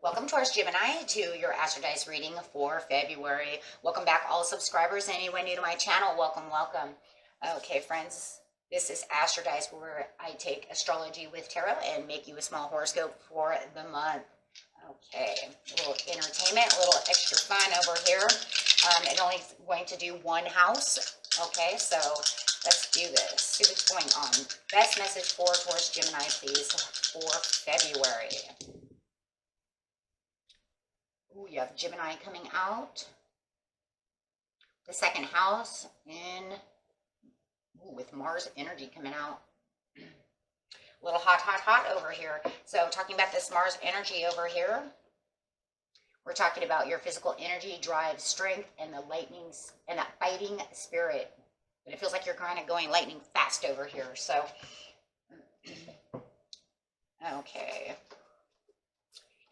Welcome, Taurus Gemini, to your Astrodice reading for February. Welcome back, all subscribers. Anyone new to my channel, welcome, welcome. Okay, friends, this is Astrodice, where I take astrology with tarot and make you a small horoscope for the month. Okay, a little entertainment, a little extra fun over here. I'm only going to do one house. Okay, so let's do this. See what's going on. Best message for Taurus Gemini, please, for February. Ooh, you have Gemini coming out. The second house with Mars energy coming out. A little hot, hot, hot over here. So talking about this Mars energy over here, we're talking about your physical energy, drive, strength, and the lightning and that fighting spirit. But it feels like you're kind of going lightning fast over here. So, okay.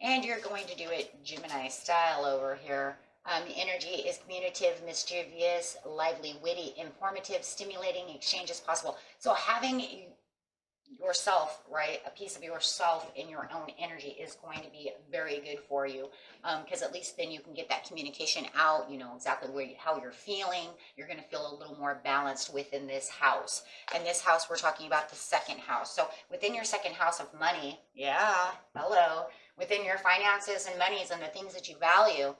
And you're going to do it Gemini style over here. The energy is communicative, mischievous, lively, witty, informative, stimulating, exchange is possible. So having yourself, right, a piece of yourself in your own energy is going to be very good for you, because at least then you can get that communication out. You know exactly how you're feeling. You're going to feel a little more balanced within this house. And this house, we're talking about the second house. So within your second house of money, yeah, hello, within your finances and monies and the things that you value,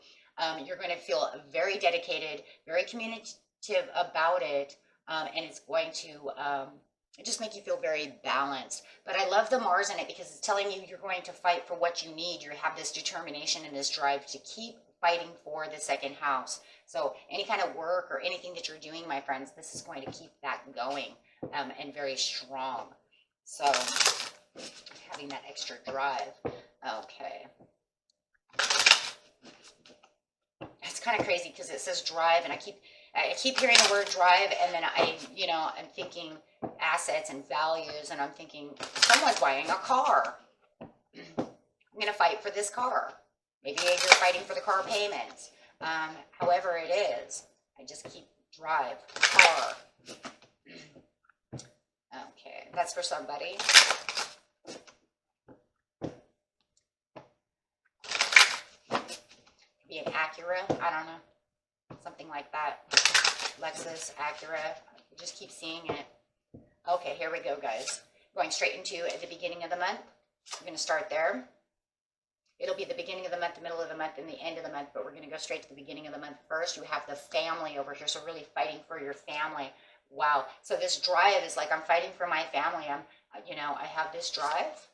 you're going to feel very dedicated, very communicative about it, and it's going to just make you feel very balanced. But I love the Mars in it because it's telling you you're going to fight for what you need. You have this determination and this drive to keep fighting for the second house. So any kind of work or anything that you're doing, my friends, this is going to keep that going and very strong. So having that extra drive. Okay. It's kind of crazy because it says drive, and I keep hearing the word drive, and then I'm thinking assets and values, and I'm thinking someone's buying a car. I'm going to fight for this car. Maybe you're fighting for the car payments. However it is, I just keep drive, car. Okay, that's for somebody. Be an Acura, I don't know, something like that. Lexus, Acura, I just keep seeing it. Okay, here we go, guys. Going straight into the beginning of the month. We're going to start there. It'll be the beginning of the month, the middle of the month, and the end of the month, but we're going to go straight to the beginning of the month first. You have the family over here, so really fighting for your family. Wow. So this drive is like, I'm fighting for my family. I have this drive.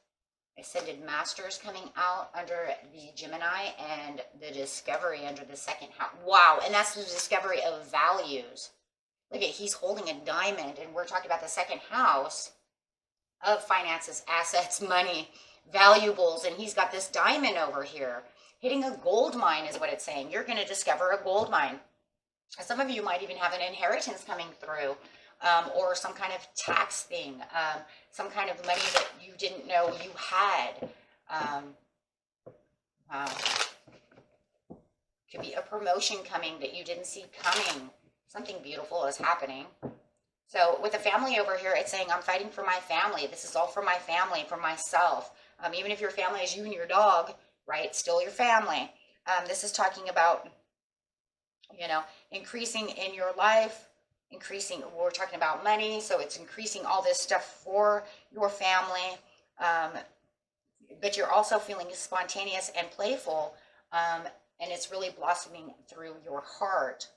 Ascended Masters coming out under the Gemini, and the Discovery under the second house. Wow, and that's the discovery of values. Look at, he's holding a diamond, and we're talking about the second house of finances, assets, money, valuables, and he's got this diamond over here. Hitting a gold mine is what it's saying. You're going to discover a gold mine. Some of you might even have an inheritance coming through. Or some kind of tax thing, some kind of money that you didn't know you had. Wow. Could be a promotion coming that you didn't see coming. Something beautiful is happening. So with the family over here, it's saying, I'm fighting for my family. This is all for my family, for myself. Even if your family is you and your dog, right? Still your family. This is talking about, increasing in your life. Increasing, we're talking about money, so it's increasing all this stuff for your family, but you're also feeling spontaneous and playful, and it's really blossoming through your heart.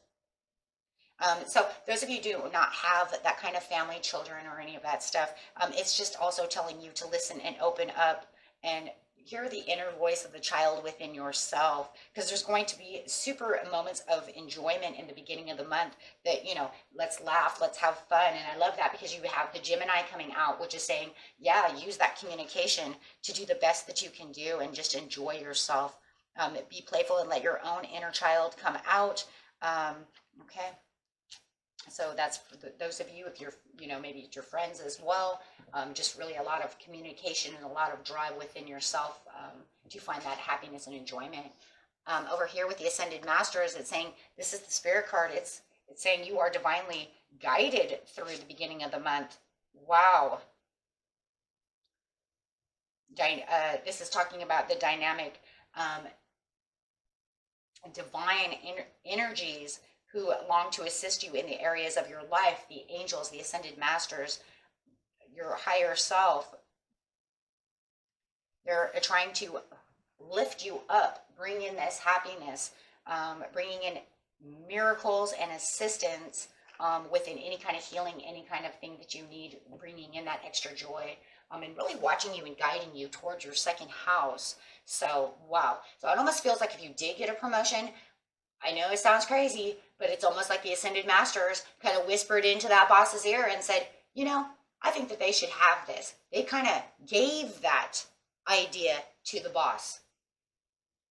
So those of you who do not have that kind of family, children, or any of that stuff, it's just also telling you to listen and open up and hear the inner voice of the child within yourself, because there's going to be super moments of enjoyment in the beginning of the month that, let's laugh, let's have fun. And I love that because you have the Gemini coming out, which is saying, yeah, use that communication to do the best that you can do and just enjoy yourself. Be playful and let your own inner child come out. Okay. So that's for those of you, if you're, maybe it's your friends as well, just really a lot of communication and a lot of drive within yourself to find that happiness and enjoyment. Over here with the Ascended Masters, it's saying, this is the Spirit card, it's saying you are divinely guided through the beginning of the month. Wow. This is talking about the dynamic divine energies who long to assist you in the areas of your life, the angels, the Ascended Masters, your higher self. They're trying to lift you up, bring in this happiness, bringing in miracles and assistance within any kind of healing, any kind of thing that you need, bringing in that extra joy, and really watching you and guiding you towards your second house. So, wow. So it almost feels like if you did get a promotion, I know it sounds crazy, but it's almost like the Ascended Masters kind of whispered into that boss's ear and said, I think that they should have this. They kind of gave that idea to the boss.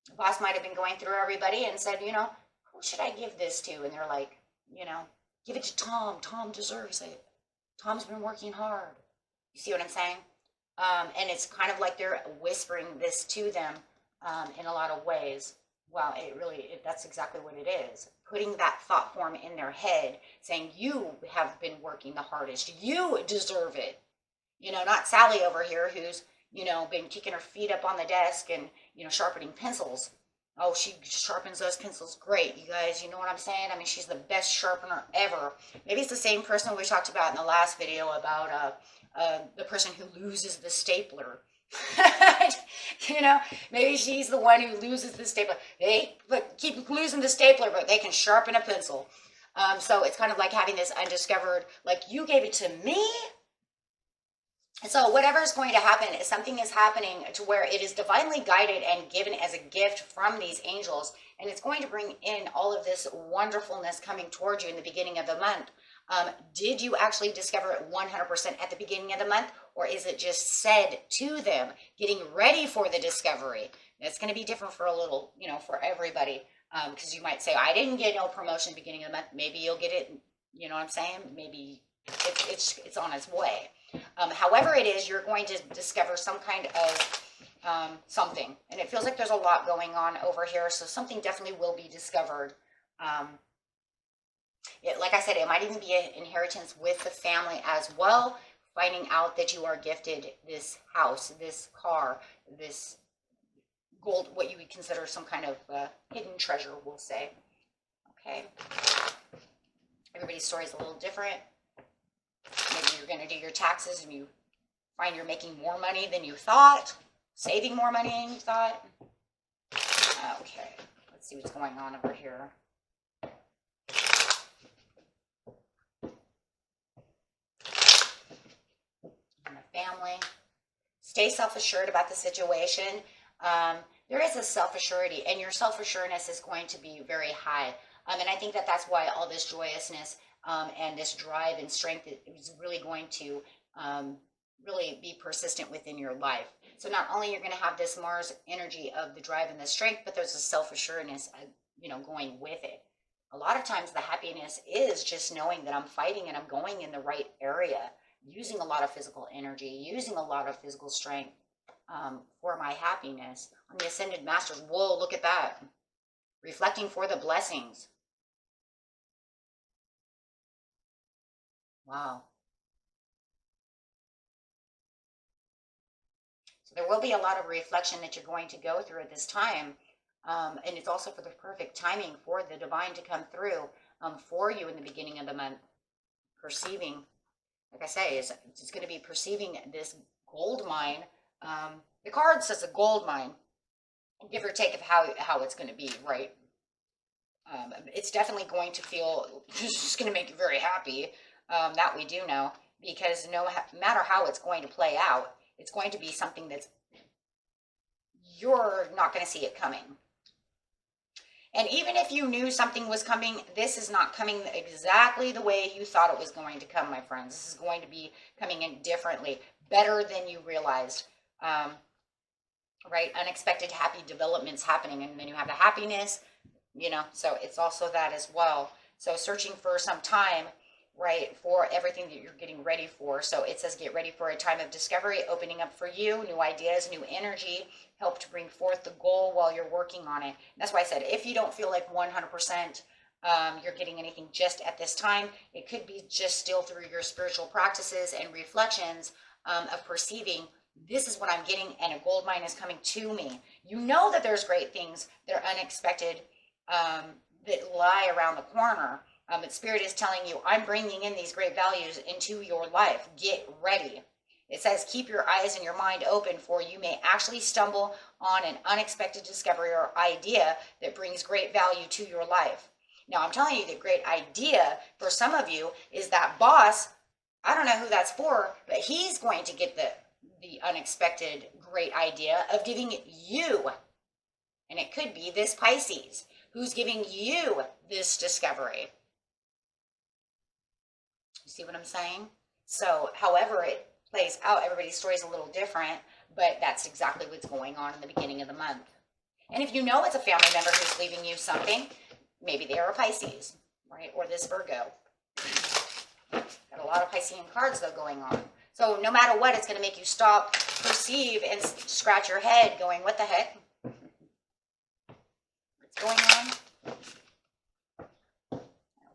The boss might have been going through everybody and said, who should I give this to? And they're like, give it to Tom. Tom deserves it. Tom's been working hard. You see what I'm saying? And it's kind of like they're whispering this to them in a lot of ways. Well, that's exactly what it is. Putting that thought form in their head, saying, you have been working the hardest. You deserve it. Not Sally over here who's, been kicking her feet up on the desk and, sharpening pencils. Oh, she sharpens those pencils great, you guys. You know what I'm saying? I mean, she's the best sharpener ever. Maybe it's the same person we talked about in the last video about the person who loses the stapler. Maybe she's the one who loses the stapler. They keep losing the stapler, but they can sharpen a pencil. So it's kind of like having this undiscovered, like, you gave it to me. So whatever is going to happen, something is happening to where it is divinely guided and given as a gift from these angels, and it's going to bring in all of this wonderfulness coming towards you in the beginning of the month. Did you actually discover it 100% at the beginning of the month, or is it just said to them, getting ready for the discovery? It's going to be different for a little, for everybody, because you might say, I didn't get no promotion beginning of the month. Maybe you'll get it, you know what I'm saying? Maybe it's on its way. However it is, you're going to discover some kind of something, and it feels like there's a lot going on over here, so something definitely will be discovered. Like I said, it might even be an inheritance with the family as well, finding out that you are gifted this house, this car, this gold, what you would consider some kind of hidden treasure, we'll say. Okay. Everybody's story is a little different. Maybe you're going to do your taxes and you find you're making more money than you thought, saving more money than you thought. Okay, let's see what's going on over here. And the family. Stay self-assured about the situation. There is a self-assurity, and your self-assuredness is going to be very high. And I think that that's why all this joyousness and this drive and strength is really going to really be persistent within your life. So not only you're going to have this Mars energy of the drive and the strength, but there's a self-assuredness, going with it. A lot of times the happiness is just knowing that I'm fighting and I'm going in the right area, using a lot of physical energy, using a lot of physical strength for my happiness. On the Ascended Masters, whoa, look at that. Reflecting for the blessings. Wow. So there will be a lot of reflection that you're going to go through at this time. And it's also for the perfect timing for the divine to come through for you in the beginning of the month. Perceiving, like I say, it's going to be perceiving this gold mine. The card says a gold mine, give or take of how it's going to be, right? It's definitely going to feel, it's just going to make you very happy. That we do know, because no matter how it's going to play out, it's going to be something that's, you're not going to see it coming. And even if you knew something was coming, this is not coming exactly the way you thought it was going to come, my friends. This is going to be coming in differently, better than you realized. Right? Unexpected happy developments happening, and then you have the happiness, so it's also that as well. So searching for some time, right, for everything that you're getting ready for. So it says get ready for a time of discovery, opening up for you, new ideas, new energy, help to bring forth the goal while you're working on it. And that's why I said, if you don't feel like 100% you're getting anything just at this time, it could be just still through your spiritual practices and reflections of perceiving, this is what I'm getting, and a gold mine is coming to me. You know that there's great things that are unexpected that lie around the corner. But Spirit is telling you, I'm bringing in these great values into your life. Get ready. It says, keep your eyes and your mind open, for you may actually stumble on an unexpected discovery or idea that brings great value to your life. Now, I'm telling you, the great idea for some of you is that boss. I don't know who that's for, but he's going to get the unexpected great idea of giving you, and it could be this Pisces, who's giving you this discovery. You see what I'm saying? So, however it plays out, everybody's story is a little different, but that's exactly what's going on in the beginning of the month. And if you know it's a family member who's leaving you something, maybe they are a Pisces, right? Or this Virgo. Got a lot of Piscean cards, though, going on. So no matter what, it's going to make you stop, perceive, and scratch your head going, what the heck? What's going on?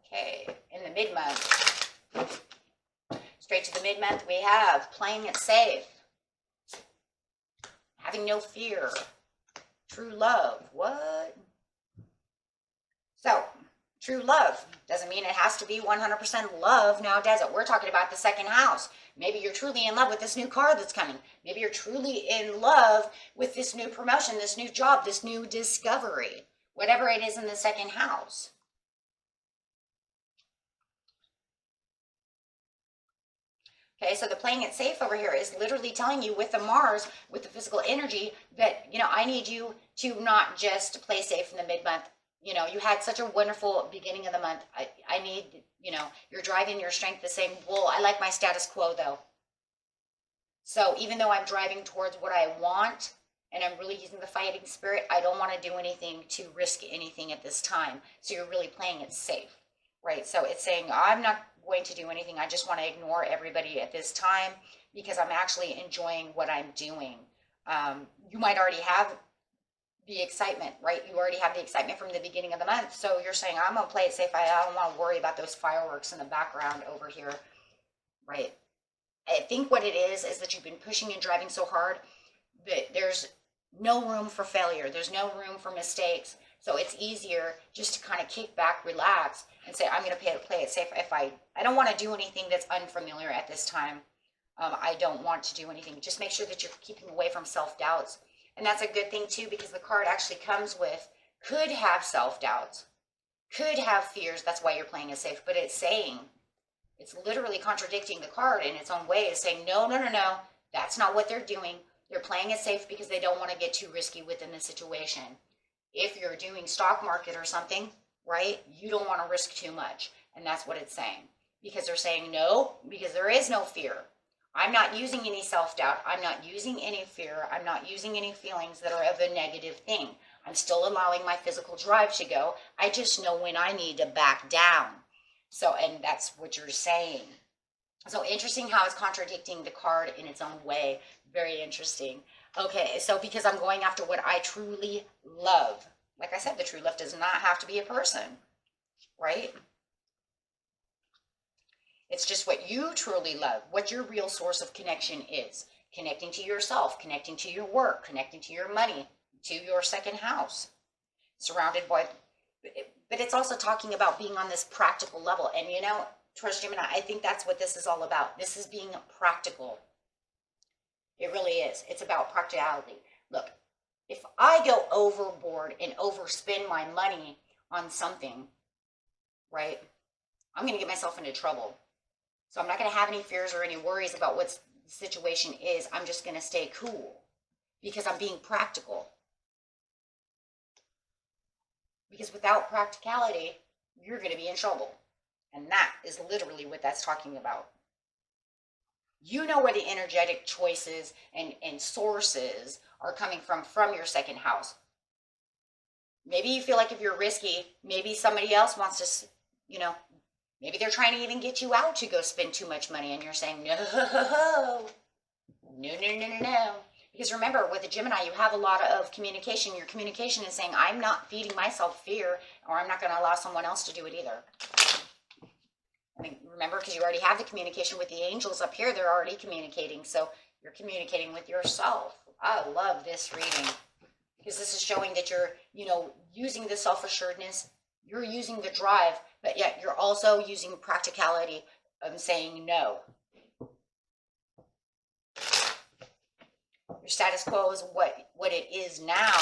Okay, in the mid-month. Straight to the mid-month, we have playing it safe. Having no fear. True love. What? So, true love doesn't mean it has to be 100% love now, does it? We're talking about the second house. Maybe you're truly in love with this new car that's coming. Maybe you're truly in love with this new promotion, this new job, this new discovery, whatever it is in the second house. Okay, so the playing it safe over here is literally telling you with the Mars, with the physical energy, that, I need you to not just play safe in the mid-month. You had such a wonderful beginning of the month. I need, you're driving your strength the same. Well, I like my status quo, though. So even though I'm driving towards what I want, and I'm really using the fighting spirit, I don't want to do anything to risk anything at this time. So you're really playing it safe, right? So it's saying, I'm not going to do anything. I just want to ignore everybody at this time because I'm actually enjoying what I'm doing. You might already have the excitement, right? You already have the excitement from the beginning of the month. So you're saying, I'm going to play it safe. I don't want to worry about those fireworks in the background over here, right? I think what it is that you've been pushing and driving so hard that there's no room for failure. There's no room for mistakes. So it's easier just to kind of kick back, relax, and say, I'm going to play it safe. If I don't want to do anything that's unfamiliar at this time. I don't want to do anything. Just make sure that you're keeping away from self-doubts. And that's a good thing too, because the card actually comes with, could have self-doubts, could have fears. That's why you're playing it safe. But it's saying, it's literally contradicting the card in its own way. It's saying, no, that's not what they're doing. They're playing it safe because they don't want to get too risky within the situation. If you're doing stock market or something, right, you don't want to risk too much. And that's what it's saying. Because they're saying no, because there is no fear. I'm not using any self-doubt. I'm not using any fear. I'm not using any feelings that are of a negative thing. I'm still allowing my physical drive to go. I just know when I need to back down. So, and that's what you're saying. So interesting how it's contradicting the card in its own way. Very interesting. Okay, so because I'm going after what I truly love. Like I said, the true love does not have to be a person, right? It's just what you truly love, what your real source of connection is. Connecting to yourself, connecting to your work, connecting to your money, to your second house. Surrounded by, but it's also talking about being on this practical level. And Taurus, Gemini, I think that's what this is all about. This is being practical. It really is. It's about practicality. Look, if I go overboard and overspend my money on something, right, I'm going to get myself into trouble. So I'm not going to have any fears or any worries about what the situation is. I'm just going to stay cool because I'm being practical. Because without practicality, you're going to be in trouble. And that is literally what that's talking about. You know where the energetic choices and sources are coming from your second house. Maybe you feel like if you're risky, maybe somebody else wants to you know, maybe they're trying to even get you out to go spend too much money, and you're saying, no, no, no, no, no, no. Because remember, with a Gemini, you have a lot of communication. Your communication is saying, I'm not feeding myself fear, or I'm not going to allow someone else to do it either. I mean, remember, because you already have the communication with the angels up here. They're already communicating. So you're communicating with yourself. I love this reading, because this is showing that you're, using the self-assuredness. You're using the drive, but yet you're also using practicality of saying no. Your status quo is what it is now,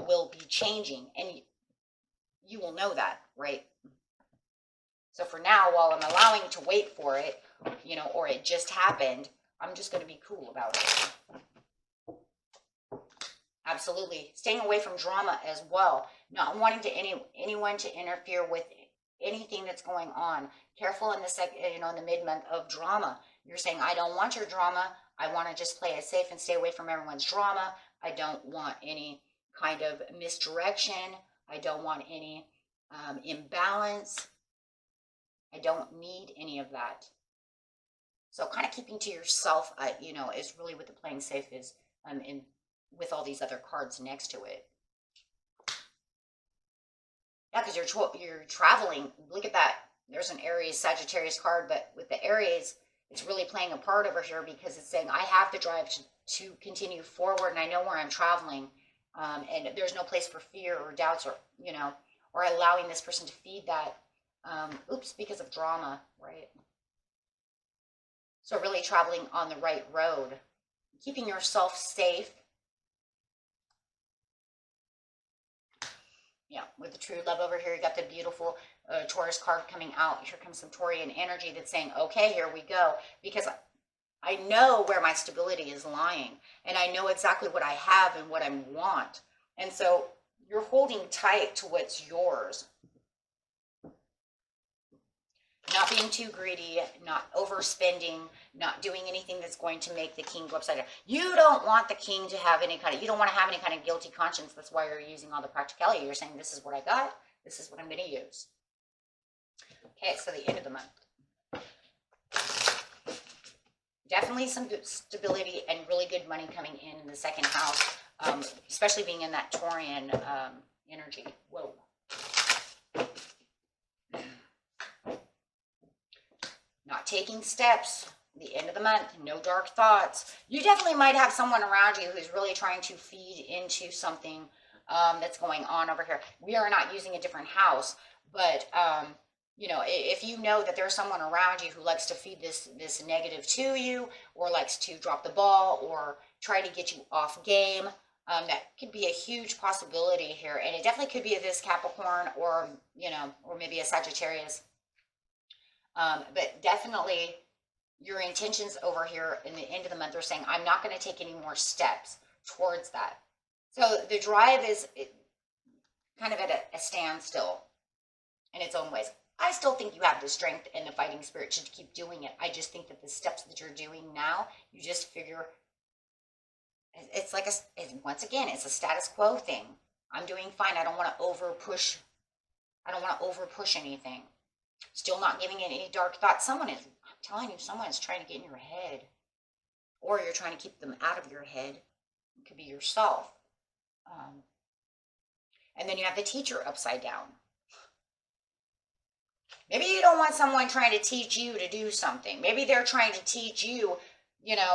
will be changing, and you will know that, right? So for now, while I'm allowing to wait for it, or it just happened, I'm just going to be cool about it. Absolutely. Staying away from drama as well. Not wanting to anyone to interfere with anything that's going on. Careful in the in the mid-month of drama. You're saying, I don't want your drama. I want to just play it safe and stay away from everyone's drama. I don't want any kind of misdirection. I don't want any imbalance. I don't need any of that. So kind of keeping to yourself, is really what the playing safe is, with all these other cards next to it. Yeah, because you're traveling. Look at that. There's an Aries Sagittarius card, but with the Aries, it's really playing a part over here, because it's saying I have to drive to continue forward, and I know where I'm traveling, and there's no place for fear or doubts, or allowing this person to feed that. Because of drama, right? So really traveling on the right road, keeping yourself safe. Yeah, with the true love over here, you got the beautiful Taurus card coming out. Here comes some Taurian energy that's saying, okay, here we go. Because I know where my stability is lying, and I know exactly what I have and what I want. And so you're holding tight to what's yours. Not being too greedy, not overspending, not doing anything that's going to make the king go upside down. You don't want the king to have you don't want to have any kind of guilty conscience. That's why you're using all the practicality. You're saying, this is what I got. This is what I'm going to use. Okay, so the end of the month. Definitely some good stability and really good money coming in the second house, especially being in that Taurian energy. Whoa. Not taking steps, the end of the month, no dark thoughts. You definitely might have someone around you who's really trying to feed into something that's going on over here. We are not using a different house, but, if you know that there's someone around you who likes to feed this negative to you, or likes to drop the ball or try to get you off game, that could be a huge possibility here. And it definitely could be this Capricorn, or, or maybe a Sagittarius. But definitely your intentions over here in the end of the month are saying, I'm not going to take any more steps towards that. So the drive is kind of at a standstill in its own ways. I still think you have the strength and the fighting spirit to keep doing it. I just think that the steps that you're doing now, you just figure, it's like once again, it's a status quo thing. I'm doing fine. I don't want to over push. I don't want to over push anything. Still not giving it any dark thoughts. I'm telling you, someone is trying to get in your head, or you're trying to keep them out of your head. It could be yourself. And then you have the teacher upside down. Maybe you don't want someone trying to teach you to do something. Maybe they're trying to teach you,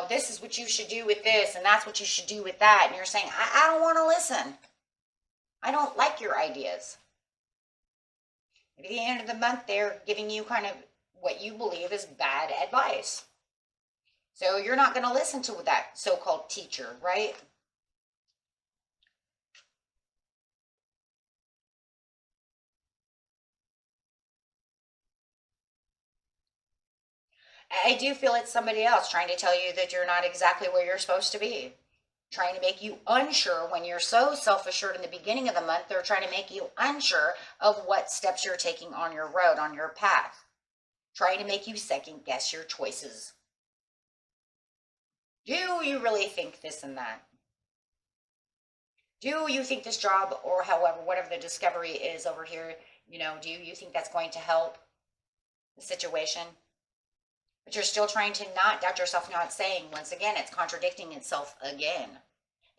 this is what you should do with this, and that's what you should do with that. And you're saying, I don't want to listen. I don't like your ideas. At the end of the month, they're giving you kind of what you believe is bad advice. So you're not going to listen to that so-called teacher, right? I do feel it's somebody else trying to tell you that you're not exactly where you're supposed to be. Trying to make you unsure when you're so self-assured in the beginning of the month. They're trying to make you unsure of what steps you're taking on your road, on your path. Trying to make you second guess your choices. Do you really think this and that? Do you think this job, or however, whatever the discovery is over here, You know, do you think that's going to help the situation? But you're still trying to not doubt yourself, not saying, once again, it's contradicting itself again.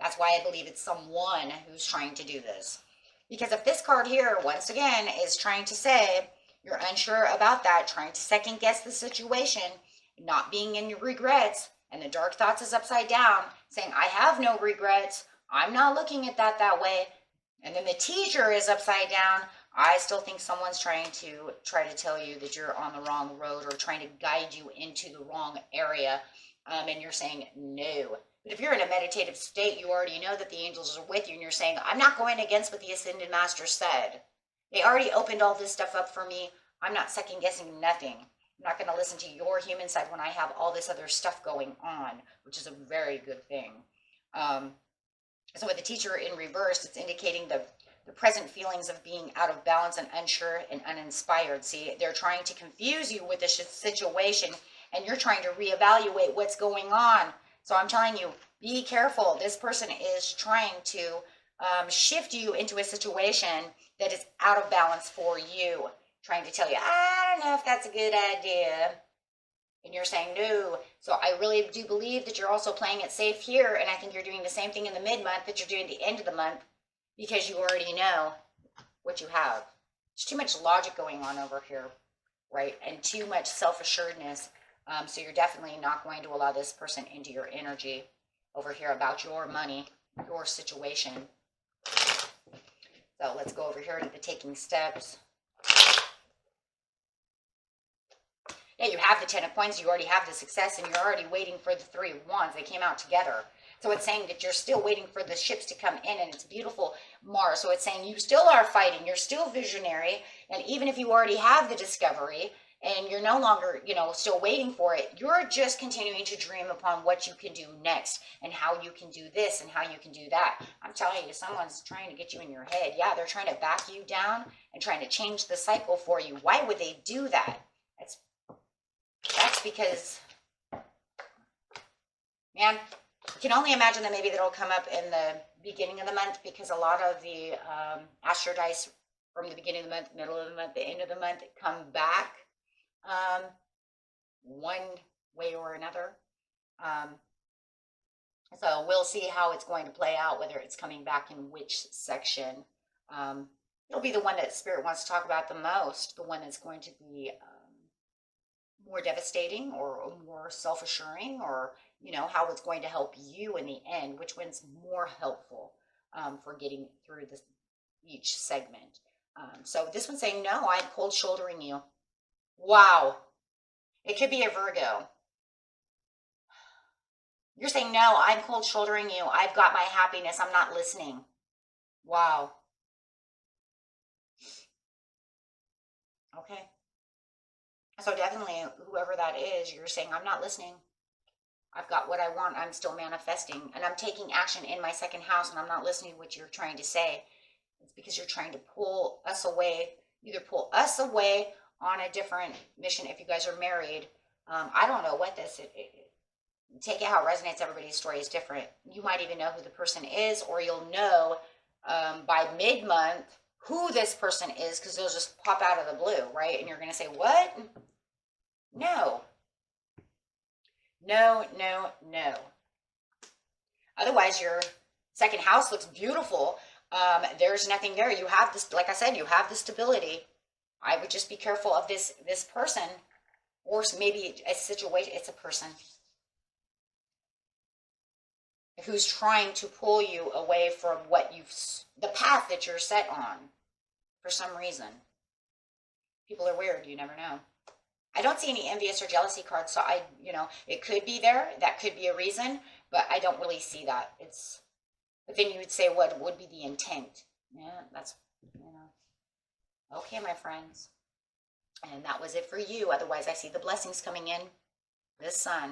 That's why I believe it's someone who's trying to do this. Because if this card here, once again, is trying to say, you're unsure about that, trying to second guess the situation, not being in your regrets, and the dark thoughts is upside down, saying, I have no regrets, I'm not looking at that way, and then the teacher is upside down, I still think someone's trying to tell you that you're on the wrong road or trying to guide you into the wrong area, and you're saying no. But if you're in a meditative state, you already know that the angels are with you, and you're saying, I'm not going against what the Ascended Master said. They already opened all this stuff up for me. I'm not second guessing nothing. I'm not going to listen to your human side when I have all this other stuff going on, which is a very good thing. So with the teacher in reverse, it's indicating the present feelings of being out of balance and unsure and uninspired. See, they're trying to confuse you with the situation, and you're trying to reevaluate what's going on. So I'm telling you, be careful. This person is trying to shift you into a situation that is out of balance for you, trying to tell you, I don't know if that's a good idea. And you're saying no. So I really do believe that you're also playing it safe here, and I think you're doing the same thing in the mid-month that you're doing at the end of the month, because you already know what you have. There's too much logic going on over here, right? And too much self-assuredness. So you're definitely not going to allow this person into your energy over here about your money, your situation. So let's go over here to the taking steps. Yeah, you have the 10 of coins, you already have the success, and you're already waiting for the 3 of wands. They came out together. So it's saying that you're still waiting for the ships to come in, and it's beautiful, Mars. So it's saying you still are fighting, you're still visionary, and even if you already have the discovery, and you're no longer, still waiting for it, you're just continuing to dream upon what you can do next, and how you can do this, and how you can do that. I'm telling you, someone's trying to get you in your head. Yeah, they're trying to back you down, and trying to change the cycle for you. Why would they do that? That's because, man, you can only imagine that maybe that'll come up in the beginning of the month, because a lot of the Astrodice from the beginning of the month, middle of the month, the end of the month come back one way or another. So we'll see how it's going to play out, whether it's coming back in which section. It'll be the one that Spirit wants to talk about the most, the one that's going to be more devastating or more self-assuring, or how it's going to help you in the end, which one's more helpful for getting through each segment. So this one's saying, no, I'm cold shouldering you. Wow. It could be a Virgo. You're saying, no, I'm cold shouldering you. I've got my happiness. I'm not listening. Wow. Okay. So definitely, whoever that is, you're saying, I'm not listening. I've got what I want. I'm still manifesting. And I'm taking action in my second house, and I'm not listening to what you're trying to say. It's because you're trying to pull us away. Either pull us away on a different mission if you guys are married. I don't know what this is. Take it how it resonates. Everybody's story is different. You might even know who the person is, or you'll know by mid-month who this person is, because they'll just pop out of the blue, right? And you're going to say, what? No. No, no, no. Otherwise, your second house looks beautiful. There's nothing there. You have this, like I said, you have the stability. I would just be careful of this person, or maybe a situation. It's a person who's trying to pull you away from the path that you're set on for some reason. People are weird. You never know. I don't see any envious or jealousy cards, so it could be there. That could be a reason, but I don't really see that. But then you would say, what would be the intent? Yeah, that's, Okay, my friends. And that was it for you. Otherwise, I see the blessings coming in. The sun.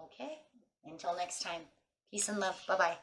Okay. Until next time. Peace and love. Bye-bye.